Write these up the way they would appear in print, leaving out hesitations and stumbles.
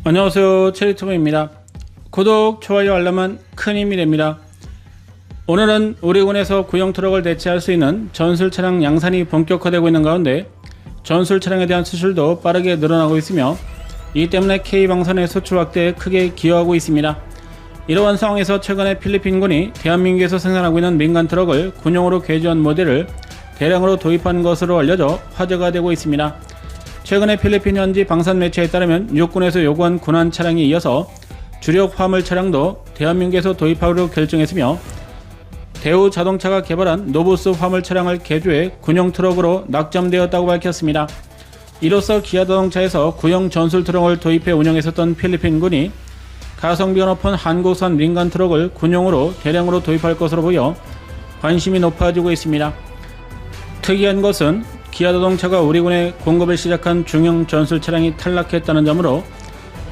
안녕하세요, 체리투브입니다. 구독, 좋아요, 알람은 큰 힘이 됩니다. 오늘은 우리 군에서 구형 트럭을 대체할 수 있는 전술 차량 양산이 본격화되고 있는 가운데 전술 차량에 대한 수출도 빠르게 늘어나고 있으며 이 때문에 K방산의 수출 확대에 크게 기여하고 있습니다. 이러한 상황에서 최근에 필리핀군이 대한민국에서 생산하고 있는 민간 트럭을 군용으로 개조한 모델을 대량으로 도입한 것으로 알려져 화제가 되고 있습니다. 최근에 필리핀 현지 방산 매체에 따르면 육군에서 요구한 군안 차량에 이어서 주력 화물 차량도 대한민국에서 도입하기로 결정했으며 대우 자동차가 개발한 노부스 화물 차량을 개조해 군용 트럭으로 낙점되었다고 밝혔습니다. 이로써 기아자동차에서 구형 전술 트럭을 도입해 운영했었던 필리핀군이 가성비가 높은 한국산 민간 트럭을 군용으로 대량으로 도입할 것으로 보여 관심이 높아지고 있습니다. 특이한 것은 기아자동차가 우리 군에 공급을 시작한 중형 전술 차량이 탈락했다는 점으로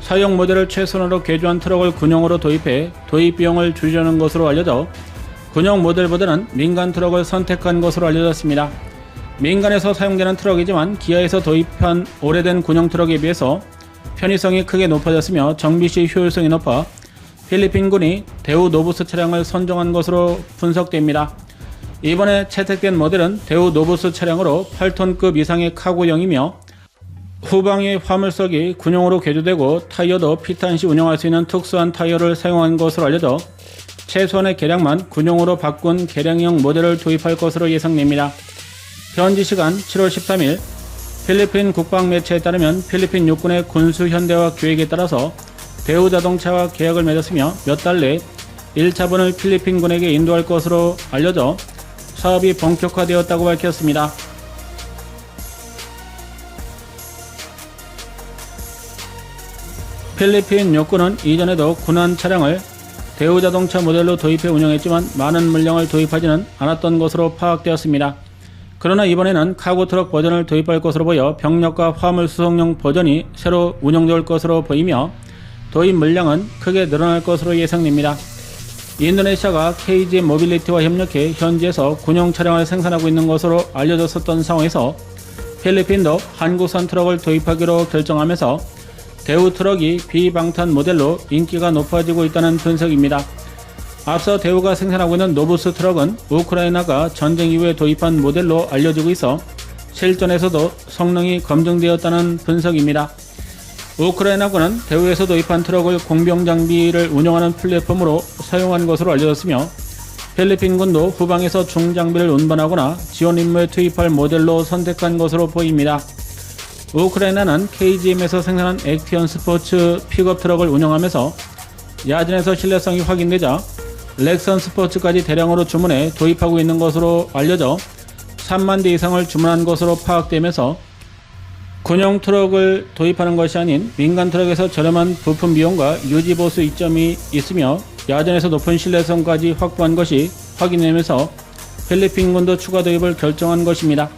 사용 모델을 최선으로 개조한 트럭을 군용으로 도입해 도입 비용을 줄이려는 것으로 알려져 군용 모델보다는 민간 트럭을 선택한 것으로 알려졌습니다. 민간에서 사용되는 트럭이지만 기아에서 도입한 오래된 군용 트럭에 비해서 편의성이 크게 높아졌으며 정비시 효율성이 높아 필리핀군이 대우 노부스 차량을 선정한 것으로 분석됩니다. 이번에 채택된 모델은 대우 노부스 차량으로 8톤급 이상의 카고형이며 후방의 화물석이 군용으로 개조되고 타이어도 피탄 시 운영할 수 있는 특수한 타이어를 사용한 것으로 알려져 최소한의 개량만 군용으로 바꾼 개량형 모델을 도입할 것으로 예상됩니다. 현지 시간 7월 13일 필리핀 국방 매체에 따르면 필리핀 육군의 군수 현대화 계획에 따라서 대우 자동차와 계약을 맺었으며 몇 달 내 1차분을 필리핀군에게 인도할 것으로 알려져 사업이 본격화되었다고 밝혔습니다. 필리핀 육군은 이전에도 군안 차량을 대우 자동차 모델로 도입해 운영했지만 많은 물량을 도입하지는 않았던 것으로 파악되었습니다. 그러나 이번에는 카고 트럭 버전을 도입할 것으로 보여 병력과 화물 수송용 버전이 새로 운영될 것으로 보이며 도입 물량은 크게 늘어날 것으로 예상됩니다. 인도네시아가 KG 모빌리티와 협력해 현지에서 군용 차량을 생산하고 있는 것으로 알려졌었던 상황에서 필리핀도 한국산 트럭을 도입하기로 결정하면서 대우 트럭이 비방탄 모델로 인기가 높아지고 있다는 분석입니다. 앞서 대우가 생산하고 있는 노부스 트럭은 우크라이나가 전쟁 이후에 도입한 모델로 알려지고 있어 실전에서도 성능이 검증되었다는 분석입니다. 우크라이나군은 대우에서 도입한 트럭을 공병 장비를 운영하는 플랫폼으로 사용한 것으로 알려졌으며 필리핀군도 후방에서 중장비를 운반하거나 지원 임무에 투입할 모델로 선택한 것으로 보입니다. 우크라이나는 KGM에서 생산한 액티언 스포츠 픽업 트럭을 운영하면서 야전에서 신뢰성이 확인되자 렉선 스포츠까지 대량으로 주문해 도입하고 있는 것으로 알려져 3만 대 이상을 주문한 것으로 파악되면서 군용 트럭을 도입하는 것이 아닌 민간 트럭에서 저렴한 부품 비용과 유지 보수 이점이 있으며 야전에서 높은 신뢰성까지 확보한 것이 확인되면서 필리핀군도 추가 도입을 결정한 것입니다.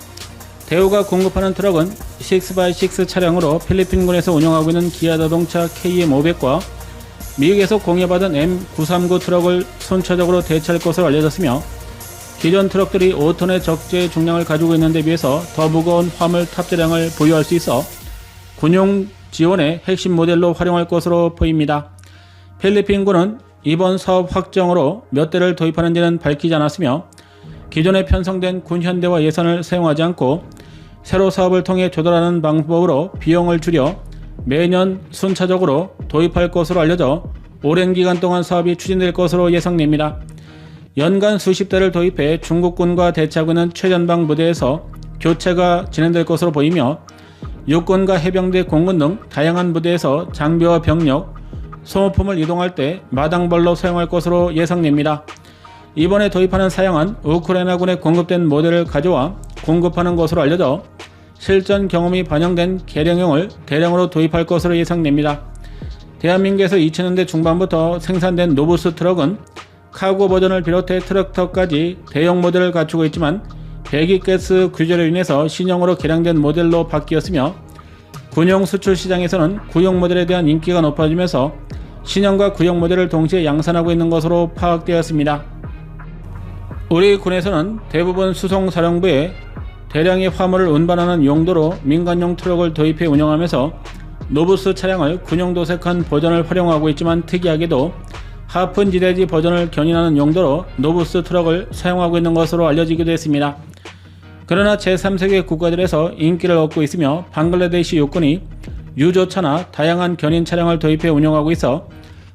대우가 공급하는 트럭은 6x6 차량으로 필리핀군에서 운영하고 있는 기아자동차 KM500과 미국에서 공여받은 M939 트럭을 순차적으로 대체할 것으로 알려졌으며 기존 트럭들이 5톤의 적재 중량을 가지고 있는 데 비해서 더 무거운 화물 탑재량을 보유할 수 있어 군용 지원의 핵심 모델로 활용할 것으로 보입니다. 필리핀군은 이번 사업 확정으로 몇 대를 도입하는지는 밝히지 않았으며 기존에 편성된 군 현대화 예산을 사용하지 않고 새로 사업을 통해 조달하는 방법으로 비용을 줄여 매년 순차적으로 도입할 것으로 알려져 오랜 기간 동안 사업이 추진될 것으로 예상됩니다. 연간 수십 대를 도입해 중국군과 대치하고 있는 최전방 부대에서 교체가 진행될 것으로 보이며 육군과 해병대 공군 등 다양한 부대에서 장비와 병력, 소모품을 이동할 때 마당발로 사용할 것으로 예상됩니다. 이번에 도입하는 사양은 우크라이나군에 공급된 모델을 가져와 공급하는 것으로 알려져 실전 경험이 반영된 개량형을 대량으로 도입할 것으로 예상됩니다. 대한민국에서 2000년대 중반부터 생산된 노부스 트럭은 카고 버전을 비롯해 트럭터까지 대형 모델을 갖추고 있지만 배기가스 규제로 인해서 신형으로 개량된 모델로 바뀌었으며 군용 수출 시장에서는 구형 모델에 대한 인기가 높아지면서 신형과 구형 모델을 동시에 양산하고 있는 것으로 파악되었습니다. 우리 군에서는 대부분 수송사령부에 대량의 화물을 운반하는 용도로 민간용 트럭을 도입해 운영하면서 노부스 차량을 군용 도색한 버전을 활용하고 있지만 특이하게도 하픈 지대지 버전을 견인하는 용도로 노부스 트럭을 사용하고 있는 것으로 알려지기도 했습니다. 그러나 제3세계 국가들에서 인기를 얻고 있으며 방글라데시 육군이 유조차나 다양한 견인 차량을 도입해 운영하고 있어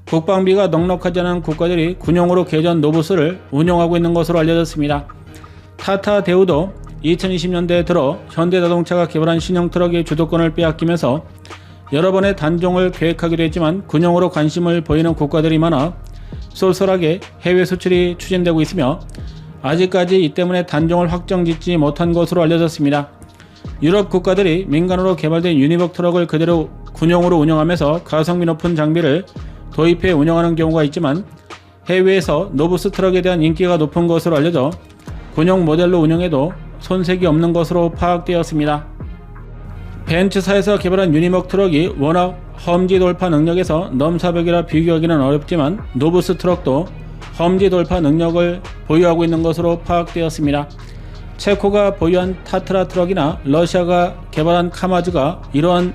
국방비가 넉넉하지 않은 국가들이 군용으로 개조한 노부스를 운영하고 있는 것으로 알려졌습니다. 타타 대우도 2020년대에 들어 현대자동차가 개발한 신형 트럭의 주도권을 빼앗기면서 여러 번의 단종을 계획하기도 했지만 군용으로 관심을 보이는 국가들이 많아 쏠쏠하게 해외 수출이 추진되고 있으며 아직까지 이 때문에 단종을 확정짓지 못한 것으로 알려졌습니다. 유럽 국가들이 민간으로 개발된 유니버스 트럭을 그대로 군용으로 운영하면서 가성비 높은 장비를 도입해 운영하는 경우가 있지만 해외에서 노부스 트럭에 대한 인기가 높은 것으로 알려져 군용 모델로 운영해도 손색이 없는 것으로 파악되었습니다. 벤츠사에서 개발한 유니버스 트럭이 워낙 험지 돌파 능력에서 넘사벽이라 비교하기는 어렵지만 노부스 트럭도 험지 돌파 능력을 보유하고 있는 것으로 파악되었습니다. 체코가 보유한 타트라 트럭이나 러시아가 개발한 카마즈가 이러한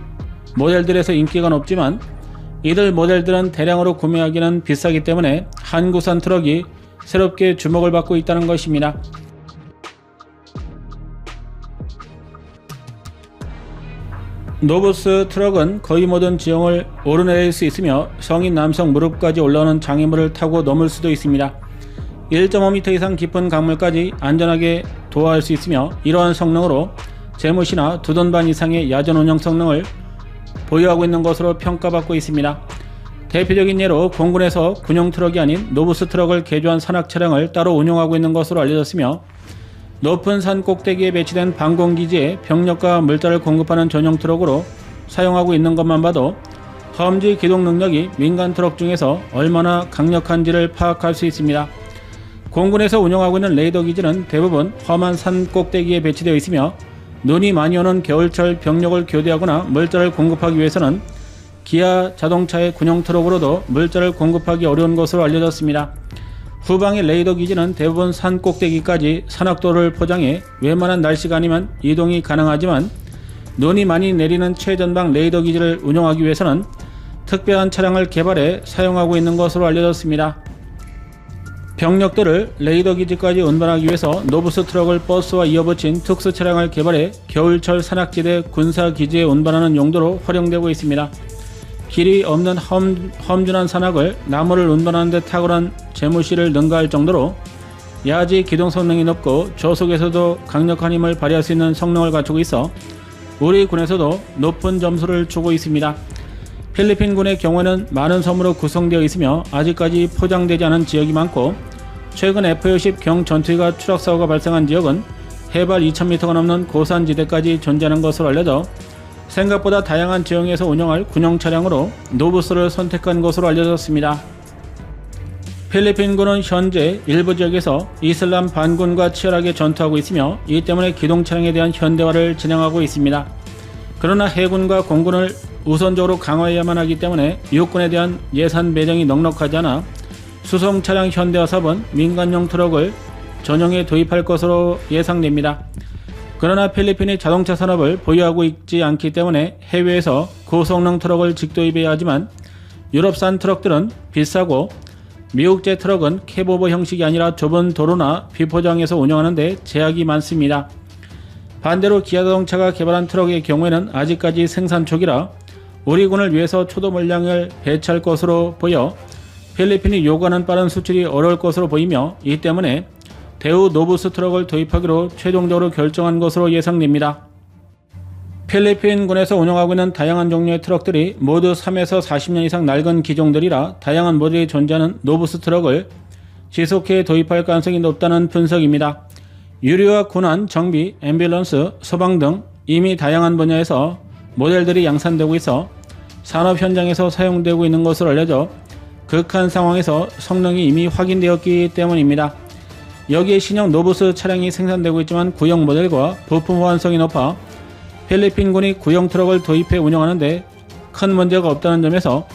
모델들에서 인기가 높지만 이들 모델들은 대량으로 구매하기는 비싸기 때문에 한국산 트럭이 새롭게 주목을 받고 있다는 것입니다. 노부스 트럭은 거의 모든 지형을 오르내릴 수 있으며 성인 남성 무릎까지 올라오는 장애물을 타고 넘을 수도 있습니다. 1.5m 이상 깊은 강물까지 안전하게 도하할 수 있으며 이러한 성능으로 제무시나 2톤 반 이상의 야전 운영 성능을 보유하고 있는 것으로 평가받고 있습니다. 대표적인 예로 공군에서 군용 트럭이 아닌 노부스 트럭을 개조한 산악 차량을 따로 운용하고 있는 것으로 알려졌으며 높은 산 꼭대기에 배치된 방공기지에 병력과 물자를 공급하는 전용 트럭으로 사용하고 있는 것만 봐도 험지 기동 능력이 민간 트럭 중에서 얼마나 강력한지를 파악할 수 있습니다. 공군에서 운영하고 있는 레이더 기지는 대부분 험한 산 꼭대기에 배치되어 있으며 눈이 많이 오는 겨울철 병력을 교대하거나 물자를 공급하기 위해서는 기아 자동차의 군용 트럭으로도 물자를 공급하기 어려운 것으로 알려졌습니다. 후방의 레이더 기지는 대부분 산 꼭대기까지 산악도를 포장해 웬만한 날씨가 아니면 이동이 가능하지만 눈이 많이 내리는 최전방 레이더 기지를 운영하기 위해서는 특별한 차량을 개발해 사용하고 있는 것으로 알려졌습니다. 병력들을 레이더 기지까지 운반하기 위해서 노부스 트럭을 버스와 이어붙인 특수 차량을 개발해 겨울철 산악지대 군사기지에 운반하는 용도로 활용되고 있습니다. 길이 없는 험준한 산악을 나무를 운반하는 데 탁월한 제무시를 능가할 정도로 야지 기동 성능이 높고 저속에서도 강력한 힘을 발휘할 수 있는 성능을 갖추고 있어 우리 군에서도 높은 점수를 주고 있습니다. 필리핀군의 경우에는 많은 섬으로 구성되어 있으며 아직까지 포장되지 않은 지역이 많고 최근 F-60 경 전투기가 추락사고가 발생한 지역은 해발 2000m가 넘는 고산지대까지 존재하는 것으로 알려져 생각보다 다양한 지형에서 운영할 군용 차량으로 노부스를 선택한 것으로 알려졌습니다. 필리핀군은 현재 일부 지역에서 이슬람 반군과 치열하게 전투하고 있으며 이 때문에 기동 차량에 대한 현대화를 진행하고 있습니다. 그러나 해군과 공군을 우선적으로 강화해야만 하기 때문에 육군에 대한 예산 배정이 넉넉하지 않아 수송 차량 현대화 사업은 민간용 트럭을 전용에 도입할 것으로 예상됩니다. 그러나 필리핀이 자동차 산업을 보유하고 있지 않기 때문에 해외에서 고성능 트럭을 직도입해야 하지만 유럽산 트럭들은 비싸고 미국제 트럭은 캡오버 형식이 아니라 좁은 도로나 비포장에서 운영하는데 제약이 많습니다. 반대로 기아자동차가 개발한 트럭의 경우에는 아직까지 생산 초기라 우리 군을 위해서 초도 물량을 배치할 것으로 보여 필리핀이 요구하는 빠른 수출이 어려울 것으로 보이며 이 때문에 대우 노부스 트럭을 도입하기로 최종적으로 결정한 것으로 예상됩니다. 필리핀군에서 운영하고 있는 다양한 종류의 트럭들이 모두 3에서 40년 이상 낡은 기종들이라 다양한 모델이 존재하는 노부스 트럭을 지속해 도입할 가능성이 높다는 분석입니다. 유류와 군안, 정비, 앰뷸런스, 소방 등 이미 다양한 분야에서 모델들이 양산되고 있어 산업 현장에서 사용되고 있는 것으로 알려져 극한 상황에서 성능이 이미 확인되었기 때문입니다. 여기에 신형 노부스 차량이 생산되고 있지만 구형 모델과 부품 호환성이 높아 필리핀군이 구형 트럭을 도입해 운영하는데 큰 문제가 없다는 점에서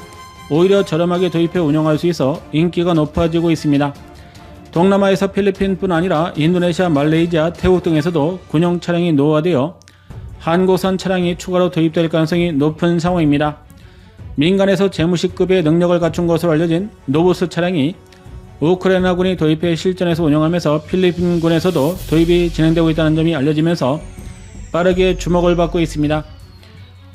오히려 저렴하게 도입해 운영할 수 있어 인기가 높아지고 있습니다. 동남아에서 필리핀뿐 아니라 인도네시아, 말레이시아, 태국 등에서도 군용 차량이 노후화되어 한국산 차량이 추가로 도입될 가능성이 높은 상황입니다. 민간에서 제무식급의 능력을 갖춘 것으로 알려진 노부스 차량이 우크라이나군이 도입해 실전에서 운영하면서 필리핀군에서도 도입이 진행되고 있다는 점이 알려지면서 빠르게 주목을 받고 있습니다.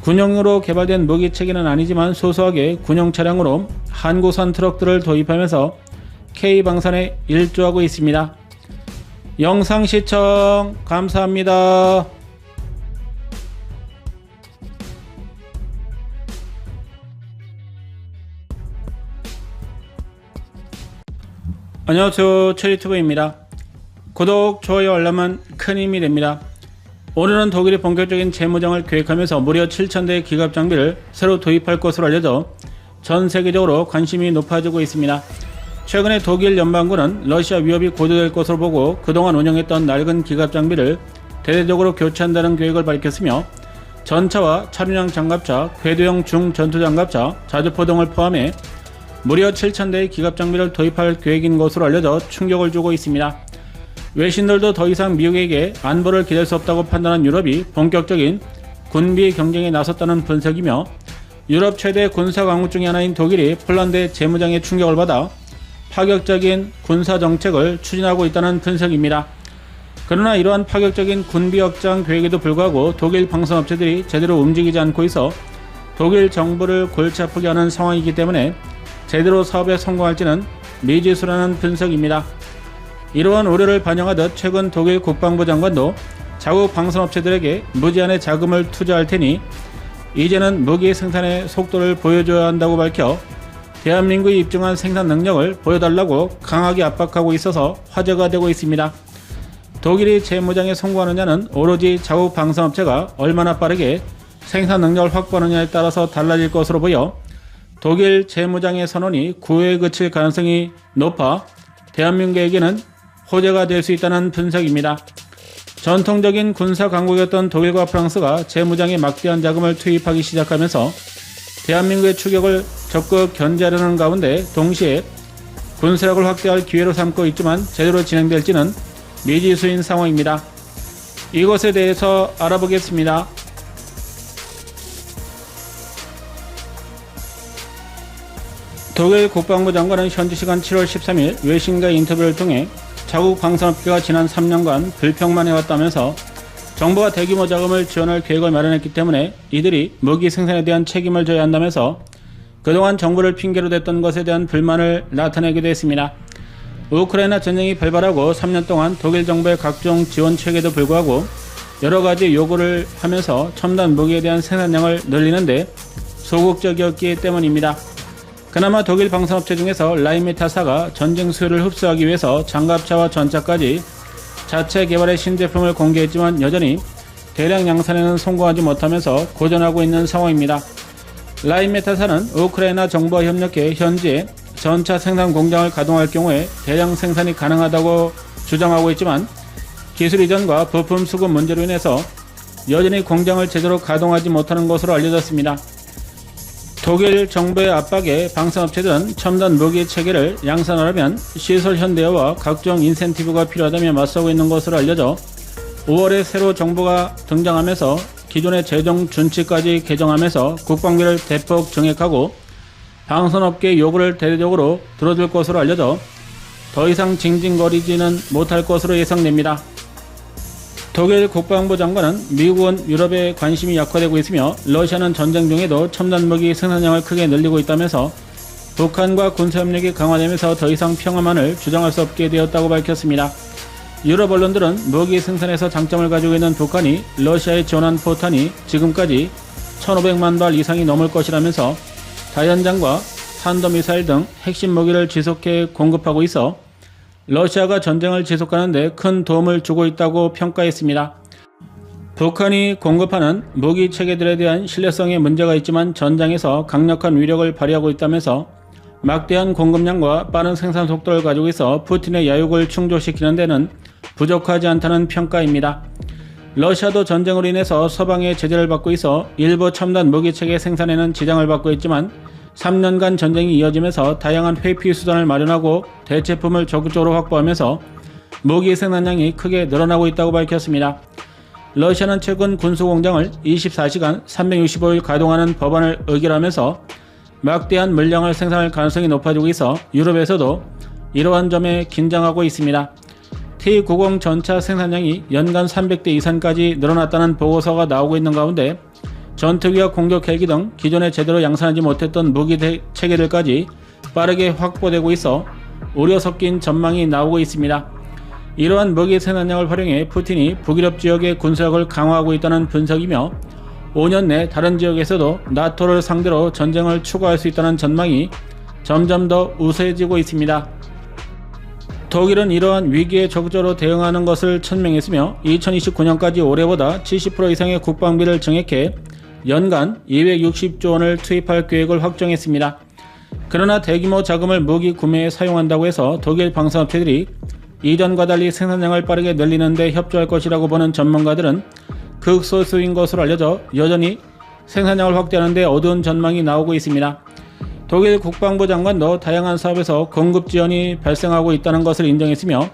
군용으로 개발된 무기 체계는 아니지만 소소하게 군용 차량으로 한국산 트럭들을 도입하면서 K방산에 일조하고 있습니다. 영상 시청 감사합니다. 안녕하세요, 최유튜브입니다. 구독, 좋아요, 알람은 큰 힘이 됩니다. 오늘은 독일이 본격적인 재무장을 계획하면서 무려 7,000대의 기갑 장비를 새로 도입할 것으로 알려져 전 세계적으로 관심이 높아지고 있습니다. 최근에 독일 연방군은 러시아 위협이 고조될 것으로 보고 그동안 운영했던 낡은 기갑 장비를 대대적으로 교체한다는 계획을 밝혔으며 전차와 차륜형 장갑차, 궤도형 중전투장갑차, 자주포 등을 포함해 무려 7,000대의 기갑 장비를 도입할 계획인 것으로 알려져 충격을 주고 있습니다. 외신들도 더 이상 미국에게 안보를 기댈 수 없다고 판단한 유럽이 본격적인 군비 경쟁에 나섰다는 분석이며 유럽 최대 군사 강국 중의 하나인 독일이 폴란드의 재무장에 충격을 받아 파격적인 군사 정책을 추진하고 있다는 분석입니다. 그러나 이러한 파격적인 군비 확장 계획에도 불구하고 독일 방산업체들이 제대로 움직이지 않고 있어 독일 정부를 골치 아프게 하는 상황이기 때문에 제대로 사업에 성공할지는 미지수라는 분석입니다. 이러한 우려를 반영하듯 최근 독일 국방부 장관도 자국 방산업체들에게 무제한의 자금을 투자할 테니 이제는 무기 생산의 속도를 보여줘야 한다고 밝혀 대한민국이 입증한 생산 능력을 보여달라고 강하게 압박하고 있어서 화제가 되고 있습니다. 독일이 재무장에 성공하느냐는 오로지 자국 방산업체가 얼마나 빠르게 생산 능력을 확보하느냐에 따라서 달라질 것으로 보여 독일 재무장의 선언이 구호에 그칠 가능성이 높아 대한민국에게는 호재가 될 수 있다는 분석입니다. 전통적인 군사 강국이었던 독일과 프랑스가 재무장에 막대한 자금을 투입하기 시작하면서 대한민국의 추격을 적극 견제하려는 가운데 동시에 군사력을 확대할 기회로 삼고 있지만 제대로 진행될지는 미지수인 상황입니다. 이것에 대해서 알아보겠습니다. 독일 국방부 장관은 현지 시간 7월 13일 외신과의 인터뷰를 통해 자국 방산업계가 지난 3년간 불평만 해왔다면서 정부가 대규모 자금을 지원할 계획을 마련했기 때문에 이들이 무기 생산에 대한 책임을 져야 한다면서 그동안 정부를 핑계로 댔던 것에 대한 불만을 나타내기도 했습니다. 우크라이나 전쟁이 발발하고 3년 동안 독일 정부의 각종 지원 체계에도 불구하고 여러가지 요구를 하면서 첨단 무기에 대한 생산량을 늘리는데 소극적이었기 때문입니다. 그나마 독일 방산업체 중에서 라인메탈사가 전쟁 수요를 흡수하기 위해서 장갑차와 전차까지 자체 개발의 신제품을 공개했지만 여전히 대량 양산에는 성공하지 못하면서 고전하고 있는 상황입니다. 라인메탈사는 우크라이나 정부와 협력해 현지에 전차 생산 공장을 가동할 경우에 대량 생산이 가능하다고 주장하고 있지만 기술 이전과 부품 수급 문제로 인해서 여전히 공장을 제대로 가동하지 못하는 것으로 알려졌습니다. 독일 정부의 압박에 방산업체들은 첨단 무기 체계를 양산하려면 시설 현대화와 각종 인센티브가 필요하다며 맞서고 있는 것으로 알려져 5월에 새로 정부가 등장하면서 기존의 재정 준칙까지 개정하면서 국방비를 대폭 증액하고 방산업계의 요구를 대대적으로 들어줄 것으로 알려져 더 이상 징징거리지는 못할 것으로 예상됩니다. 독일 국방부 장관은 미국은 유럽에 관심이 약화되고 있으며 러시아는 전쟁 중에도 첨단 무기 생산량을 크게 늘리고 있다면서 북한과 군사협력이 강화되면서 더 이상 평화만을 주장할 수 없게 되었다고 밝혔습니다. 유럽 언론들은 무기 생산에서 장점을 가지고 있는 북한이 러시아에 지원한 포탄이 지금까지 1,500만 발 이상이 넘을 것이라면서 다연장과 탄도미사일 등 핵심 무기를 지속해 공급하고 있어 러시아가 전쟁을 지속하는데 큰 도움을 주고 있다고 평가했습니다. 북한이 공급하는 무기 체계들에 대한 신뢰성에 문제가 있지만 전장에서 강력한 위력을 발휘하고 있다면서 막대한 공급량과 빠른 생산 속도를 가지고 있어 푸틴의 야욕을 충족시키는 데는 부족하지 않다는 평가입니다. 러시아도 전쟁으로 인해서 서방의 제재를 받고 있어 일부 첨단 무기 체계 생산에는 지장을 받고 있지만 3년간 전쟁이 이어지면서 다양한 회피 수단을 마련하고 대체품을 적극적으로 확보하면서 무기 생산량이 크게 늘어나고 있다고 밝혔습니다. 러시아는 최근 군수공장을 24시간 365일 가동하는 법안을 의결하면서 막대한 물량을 생산할 가능성이 높아지고 있어 유럽에서도 이러한 점에 긴장하고 있습니다. T-90 전차 생산량이 연간 300대 이상까지 늘어났다는 보고서가 나오고 있는 가운데 전투기와 공격 헬기 등 기존에 제대로 양산하지 못했던 무기 체계들까지 빠르게 확보되고 있어 우려 섞인 전망이 나오고 있습니다. 이러한 무기 생산량을 활용해 푸틴이 북유럽 지역의 군사력을 강화하고 있다는 분석이며 5년 내 다른 지역에서도 나토를 상대로 전쟁을 추구할 수 있다는 전망이 점점 더 우세해지고 있습니다. 독일은 이러한 위기에 적극적으로 대응하는 것을 천명했으며 2029년까지 올해보다 70% 이상의 국방비를 증액해 연간 260조 원을 투입할 계획을 확정했습니다. 그러나 대규모 자금을 무기 구매에 사용한다고 해서 독일 방산업체들이 이전과 달리 생산량을 빠르게 늘리는 데 협조할 것이라고 보는 전문가들은 극소수인 것으로 알려져 여전히 생산량을 확대하는 데 어두운 전망이 나오고 있습니다. 독일 국방부 장관도 다양한 사업에서 공급 지연이 발생하고 있다는 것을 인정했으며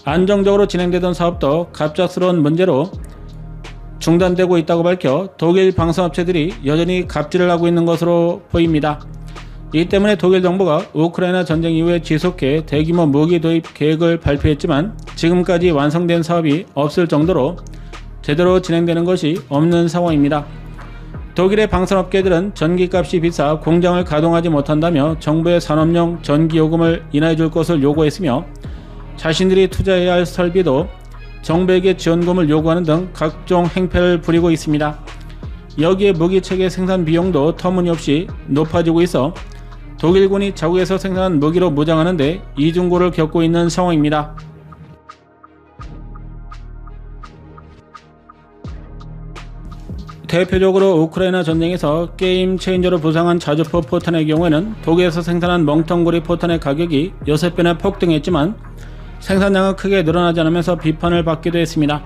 안정적으로 진행되던 사업도 갑작스러운 문제로 중단되고 있다고 밝혀 독일 방산업체들이 여전히 갑질을 하고 있는 것으로 보입니다. 이 때문에 독일 정부가 우크라이나 전쟁 이후에 지속해 대규모 무기 도입 계획을 발표했지만 지금까지 완성된 사업이 없을 정도로 제대로 진행되는 것이 없는 상황입니다. 독일의 방산업계들은 전기값이 비싸 공장을 가동하지 못한다며 정부의 산업용 전기요금을 인하해 줄 것을 요구했으며 자신들이 투자해야 할 설비도 정부에게 지원금을 요구하는 등 각종 행패를 부리고 있습니다. 여기에 무기체계 생산 비용도 터무니없이 높아지고 있어 독일군이 자국에서 생산한 무기로 무장하는 데 이중고를 겪고 있는 상황입니다. 대표적으로 우크라이나 전쟁에서 게임 체인저로 부상한 자주포 포탄의 경우에는 독일에서 생산한 멍텅구리 포탄의 가격이 6배나 폭등했지만 생산량은 크게 늘어나지 않으면서 비판을 받기도 했습니다.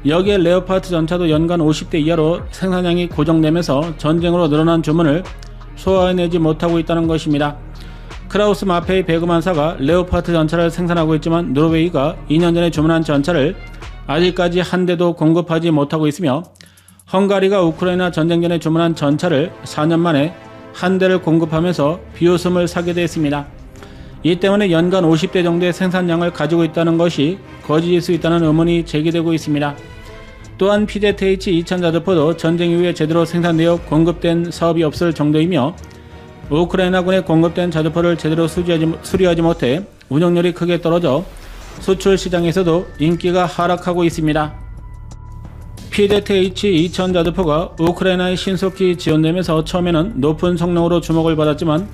여기에 레오파드 전차도 연간 50대 이하로 생산량이 고정되면서 전쟁으로 늘어난 주문을 소화해내지 못하고 있다는 것입니다. 크라우스 마페이 배구만사가 레오파드 전차를 생산하고 있지만 노르웨이가 2년 전에 주문한 전차를 아직까지 한 대도 공급하지 못하고 있으며 헝가리가 우크라이나 전쟁 전에 주문한 전차를 4년 만에 한 대를 공급하면서 비웃음을 사게 됐습니다. 이 때문에 연간 50대 정도의 생산량을 가지고 있다는 것이 거짓일 수 있다는 의문이 제기되고 있습니다. 또한 PZH-2000 자주포도 전쟁 이후에 제대로 생산되어 공급된 사업이 없을 정도이며 우크라이나군에 공급된 자주포를 제대로 수리하지 못해 운용률이 크게 떨어져 수출 시장에서도 인기가 하락하고 있습니다. PZH-2000 자주포가 우크라이나에 신속히 지원되면서 처음에는 높은 성능으로 주목을 받았지만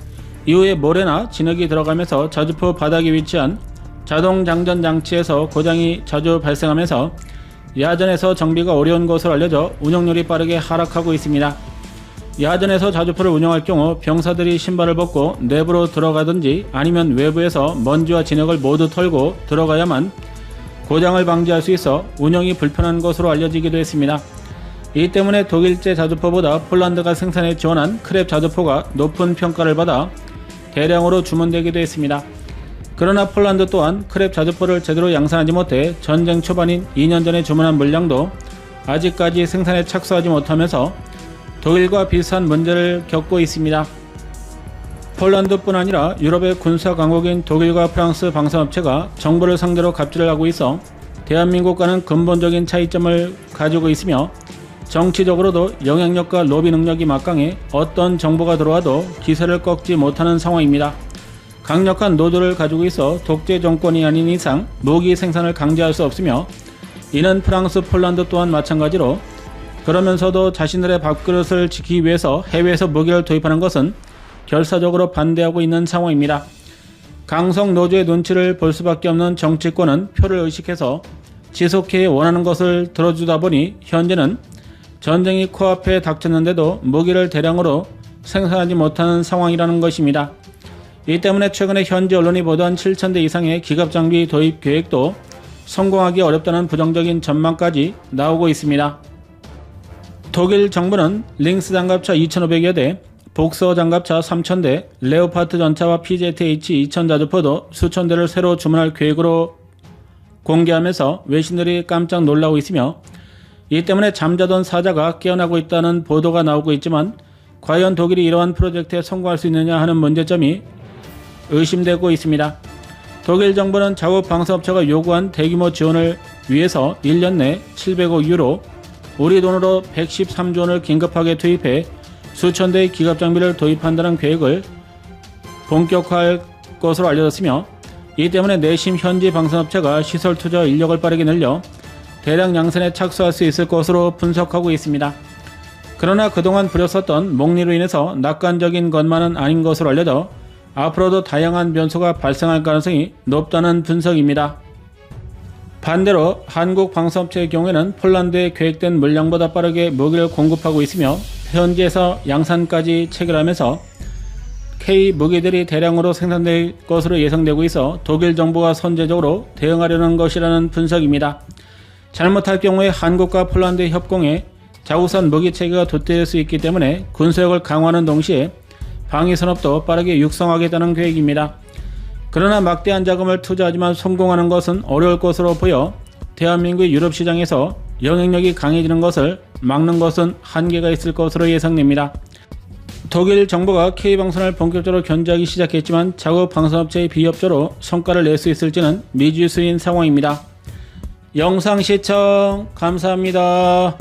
이후에 모래나 진흙이 들어가면서 자주포 바닥에 위치한 자동 장전 장치에서 고장이 자주 발생하면서 야전에서 정비가 어려운 것으로 알려져 운영률이 빠르게 하락하고 있습니다. 야전에서 자주포를 운영할 경우 병사들이 신발을 벗고 내부로 들어가든지 아니면 외부에서 먼지와 진흙을 모두 털고 들어가야만 고장을 방지할 수 있어 운영이 불편한 것으로 알려지기도 했습니다. 이 때문에 독일제 자주포보다 폴란드가 생산해 지원한 크랩 자주포가 높은 평가를 받아 대량으로 주문되기도 했습니다. 그러나 폴란드 또한 크랩 자주포를 제대로 양산하지 못해 전쟁 초반인 2년 전에 주문한 물량도 아직까지 생산에 착수하지 못하면서 독일과 비슷한 문제를 겪고 있습니다. 폴란드뿐 아니라 유럽의 군사 강국인 독일과 프랑스 방산업체가 정부를 상대로 갑질을 하고 있어 대한민국과는 근본적인 차이점을 가지고 있으며 정치적으로도 영향력과 로비 능력이 막강해 어떤 정부가 들어와도 기세를 꺾지 못하는 상황입니다. 강력한 노조를 가지고 있어 독재 정권이 아닌 이상 무기 생산을 강제할 수 없으며 이는 프랑스, 폴란드 또한 마찬가지로 그러면서도 자신들의 밥그릇을 지키기 위해서 해외에서 무기를 도입하는 것은 결사적으로 반대하고 있는 상황입니다. 강성 노조의 눈치를 볼 수밖에 없는 정치권은 표를 의식해서 지속해 원하는 것을 들어주다 보니 현재는 전쟁이 코앞에 닥쳤는데도 무기를 대량으로 생산하지 못하는 상황이라는 것입니다. 이 때문에 최근에 현지 언론이 보도한 7,000대 이상의 기갑장비 도입 계획도 성공하기 어렵다는 부정적인 전망까지 나오고 있습니다. 독일 정부는 링스 장갑차 2,500여 대, 복서 장갑차 3,000대, 레오파드 전차와 PZH-2000 자주포도 수천 대를 새로 주문할 계획으로 공개하면서 외신들이 깜짝 놀라고 있으며 이 때문에 잠자던 사자가 깨어나고 있다는 보도가 나오고 있지만 과연 독일이 이러한 프로젝트에 성공할 수 있느냐 하는 문제점이 의심되고 있습니다. 독일 정부는 자국 방산업체가 요구한 대규모 지원을 위해서 1년 내 700억 유로, 우리 돈으로 113조 원을 긴급하게 투입해 수천 대의 기갑 장비를 도입한다는 계획을 본격화할 것으로 알려졌으며, 이 때문에 내심 현지 방산업체가 시설 투자 인력을 빠르게 늘려 대량 양산에 착수할 수 있을 것으로 분석하고 있습니다. 그러나 그동안 부렸었던 목리로 인해서 낙관적인 것만은 아닌 것으로 알려져 앞으로도 다양한 변수가 발생할 가능성이 높다는 분석입니다. 반대로 한국 방산업체의 경우에는 폴란드에 계획된 물량보다 빠르게 무기를 공급하고 있으며 현지에서 양산까지 체결하면서 K 무기들이 대량으로 생산될 것으로 예상되고 있어 독일 정부가 선제적으로 대응하려는 것이라는 분석입니다. 잘못할 경우에 한국과 폴란드의 협공에 자국산 무기 체계가 도태될 수 있기 때문에 군사력을 강화하는 동시에 방위 산업도 빠르게 육성하겠다는 계획입니다. 그러나 막대한 자금을 투자하지만 성공하는 것은 어려울 것으로 보여 대한민국의 유럽 시장에서 영향력이 강해지는 것을 막는 것은 한계가 있을 것으로 예상됩니다. 독일 정부가 K방산을 본격적으로 견제하기 시작했지만 자국 방산업체의 비협조로 성과를 낼 수 있을지는 미지수인 상황입니다. 영상 시청 감사합니다.